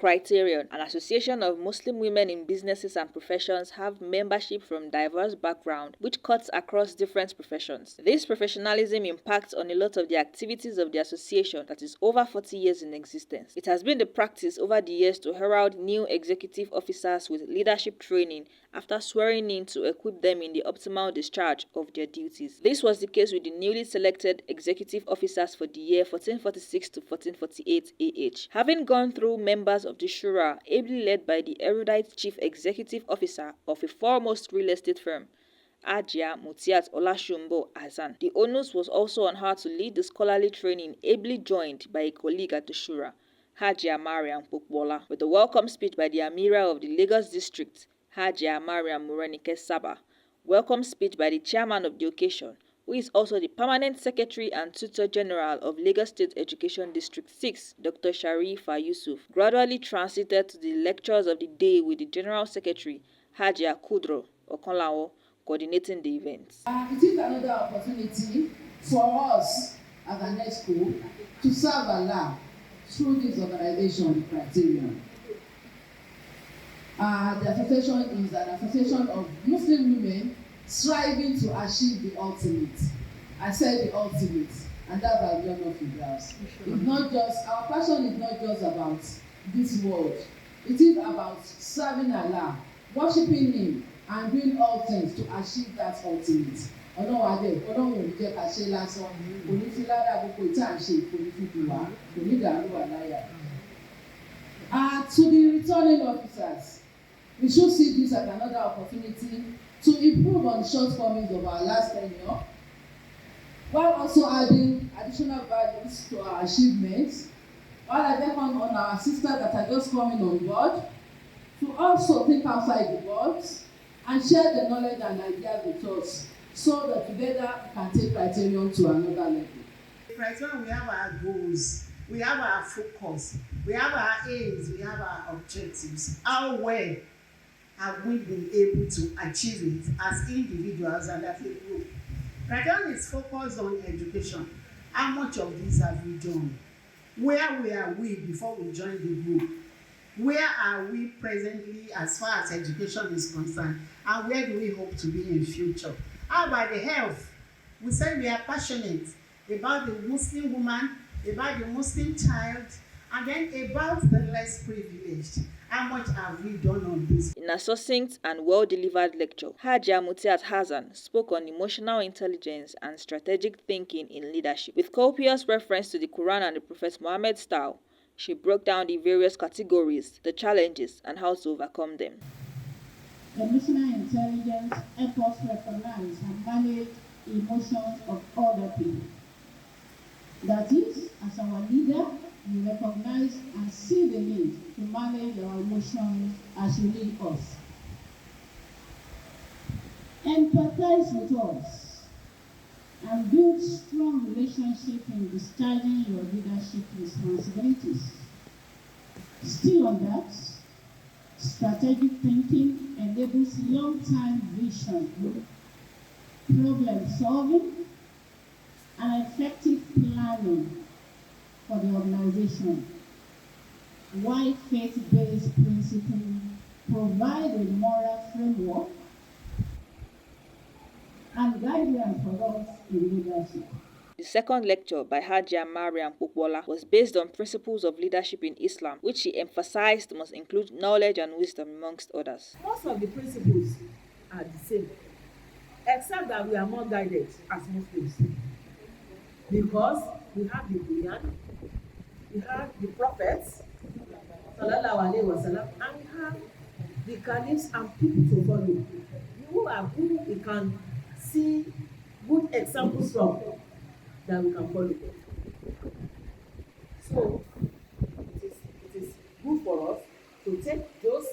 Criterion, an association of Muslim women in businesses and professions, have membership from diverse backgrounds which cuts across different professions. This professionalism impacts on a lot of the activities of the association that is over 40 years in existence. It has been the practice over the years to herald new executive officers with leadership training after swearing in to equip them in the optimal discharge of their duties. This was the case with the newly selected executive officers for the year 1446 to 1448 AH. Having gone through members of the Shura, ably led by the erudite chief executive officer of a foremost real estate firm, Hajia Mutiat Olashumbo Azan. The onus was also on her to lead the scholarly training, ably joined by a colleague at the Shura, Hajia Mariam Pokbola, with a welcome speech by the Amira of the Lagos district, Hajia Mariam Morenike Saba, welcome speech by the chairman of the occasion, who is also the permanent secretary and tutor general of Lagos State Education District 6, Dr. Sharifa Yusuf, gradually transited to the lectures of the day with the general secretary, Hajia Kudro Okonlawo, coordinating the events. It is another opportunity for us as an ESCO to serve Allah through this organization, the Criterion. The association is an association of Muslim women striving to achieve the ultimate. I said the ultimate, and that's our journey of Fibras. It's not just, our passion is not just about this world. It is about serving Allah, worshiping Him, and doing all things to achieve that ultimate. Ọlọ́run ò ní jẹ́ ká ṣe lásán, kò ní fi ládàá gbogbo ìta ṣe, kò ní fi dùn wá, kò ní dàrú wà láyà. To the returning officers, we should see this as another opportunity to improve on the shortcomings of our last tenure, while also adding additional values to our achievements, while I welcome on our sisters that are just coming on board to also think outside the box and share the knowledge and ideas with us so that together we can take Criterion to another level. Criterion, we have our goals, we have our focus, we have our aims, we have our objectives. How well have we been able to achieve it as individuals and as a group? Criterion is focused on education. How much of this have we done? Where were we before we joined the group? Where are we presently as far as education is concerned? And where do we hope to be in future? How about the health? We said we are passionate about the Muslim woman, about the Muslim child, and then about the less privileged. How much have we done on this? In a succinct and well-delivered lecture, Hajia Mutiat Hassan spoke on emotional intelligence and strategic thinking in leadership. With copious reference to the Quran and the Prophet Muhammad style, she broke down the various categories, the challenges, and how to overcome them. Emotional intelligence helps us recognize and manage emotions of other people. That is, as our leader, we recognize and see the need to manage our emotions as you lead us. Empathize with us and build strong relationship in discharging your leadership responsibilities. Still on that, strategic thinking enables long-term vision, problem solving, and effective planning for the organization, while faith-based principles provide a moral framework and guidance for us in leadership. The second lecture by Hajia Mariam Pokbola was based on principles of leadership in Islam, which she emphasized must include knowledge and wisdom amongst others. Most of the principles are the same, except that we are more guided as Muslims. Because we have the Quran, we have the prophets, sallallahu alaihi wasallam, and we have the caliphs and people to follow. Who are who we can see good examples from that we can follow. So it is good for us to take those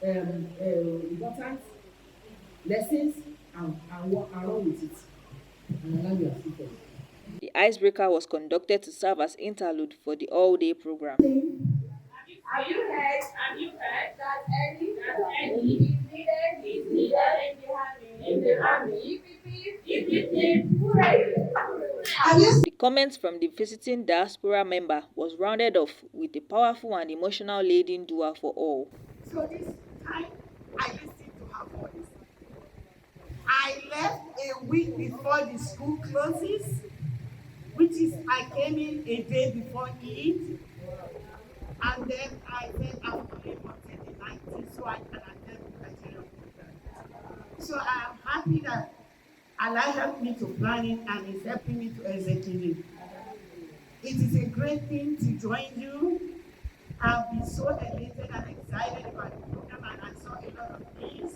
important lessons and walk around with it and allow your people. The icebreaker was conducted to serve as interlude for the all-day program. Have you heard that Eddie is needed in the army? Hooray! The Comments from the visiting diaspora member was rounded off with a powerful and emotional laden dua for all. So this time, I listened to her voice. I left a week before the school closes, which is I came in a day before Eid, and then I said I will only until the 19th so I can attend the Criterion program. So I am happy that Allah helped me to plan it and is helping me to execute it. It is a great thing to join you. I've been so elated and excited about the program, and I saw a lot of things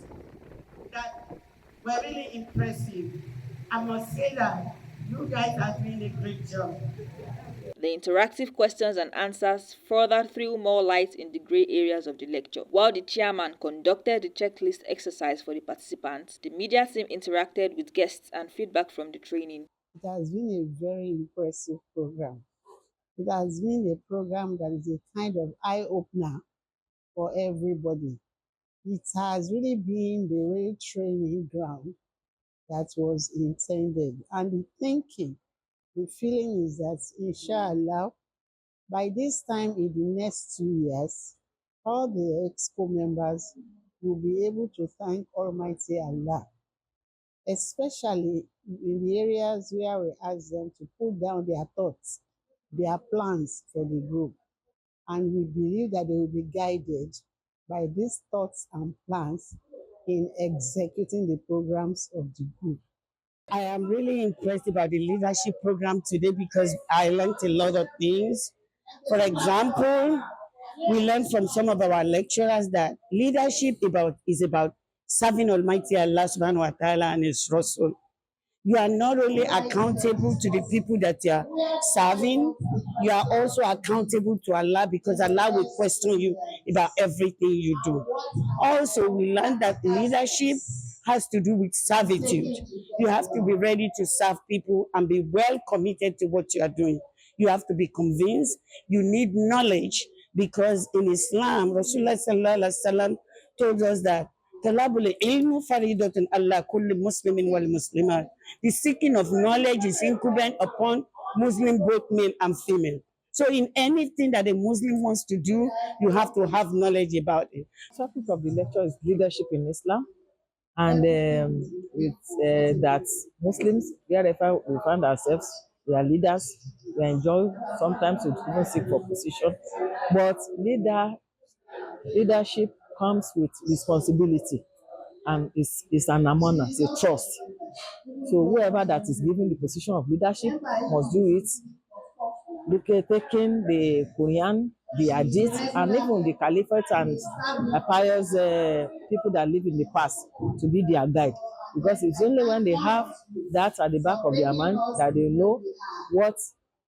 that were really impressive. I must say that you guys are doing a great job. The interactive questions and answers further threw more light in the grey areas of the lecture. While the chairman conducted the checklist exercise for the participants, the media team interacted with guests and feedback from the training. It has been a very impressive program. It has been a program that is a kind of eye-opener for everybody. It has really been the real training ground that was intended. And the thinking, the feeling is that, inshallah, by this time in the next 2 years, all the EXCO members will be able to thank Almighty Allah, especially in the areas where we ask them to put down their thoughts, their plans for the group. And we believe that they will be guided by these thoughts and plans in executing the programs of the group. I am really impressed about the leadership program today because I learned a lot of things. For example, we learned from some of our lecturers that leadership is about serving Almighty Allah subhanahu wa ta'ala and His Rasul. You are not only accountable to the people that you are serving, you are also accountable to Allah because Allah will question you about everything you do. Also, we learned that leadership has to do with servitude. You have to be ready to serve people and be well committed to what you are doing. You have to be convinced. You need knowledge because in Islam, Rasulullah sallallahu alaihi wasallam told us that the seeking of knowledge is incumbent upon Muslim, both male and female. So in anything that a Muslim wants to do, you have to have knowledge about it. The topic of the lecture is leadership in Islam, and it's that Muslims, wherever we find ourselves, we are leaders. We enjoy sometimes we even seek for position, but leadership comes with responsibility, and it's an amana, it's a trust. So whoever that is given the position of leadership must do it, taking the Quran, the Hadith, and even the Caliphate and pious people that live in the past to be their guide. Because it's only when they have that at the back of their mind that they know what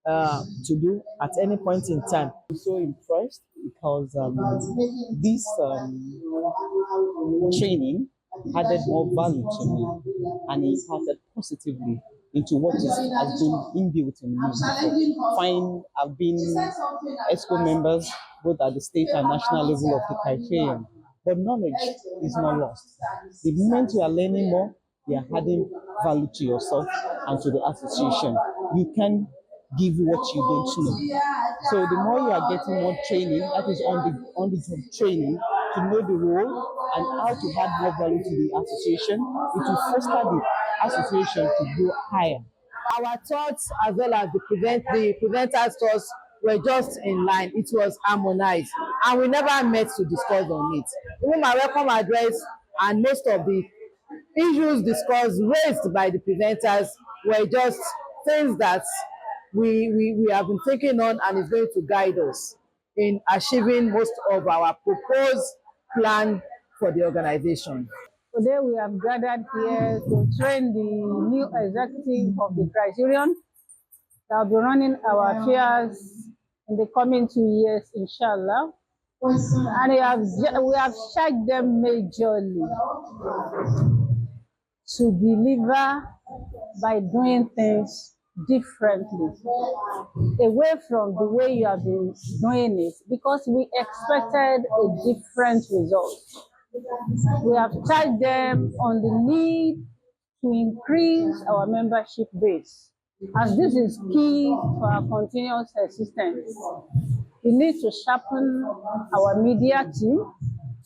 to do at any point in time. I'm so impressed because this training added more value to me and it impacted positively into what has been inbuilt in me. I've been EXCO members both at the state and national level of the Criterion, but knowledge is not lost. The moment you are learning more, you are adding value to yourself and to the association. You can give what you don't know. So the more you are getting more training, that is on the job training, to know the role and how to add more value to the association, it will foster the association to go higher. Our thoughts as well as the presenters' thoughts were just in line. It was harmonized, and we never met to discuss on it. Even my welcome address and most of the issues discussed raised by the presenters were just things that we have been taking on and is going to guide us in achieving most of our proposed plan for the organization. Today we have gathered here to train the new executive of the Criterion that will be running our affairs in the coming 2 years, inshallah. And we have checked them majorly to deliver by doing things differently, away from the way you have been doing it, because we expected a different result. We have charged them on the need to increase our membership base. as this is key for our continuous existence. We need to sharpen our media team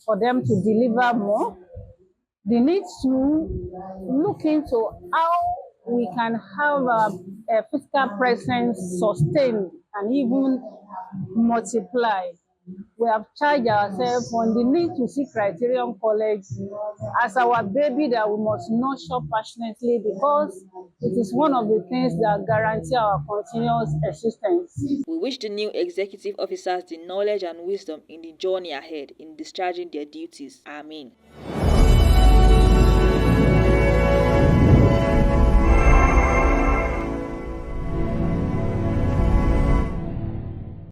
for them to deliver more. They need to look into how we can have a physical presence sustained and even multiply. We have charged ourselves on the need to see Criterion College as our baby that we must nurture passionately, because it is one of the things that guarantee our continuous existence. We wish the new executive officers the knowledge and wisdom in the journey ahead in discharging their duties. Amen.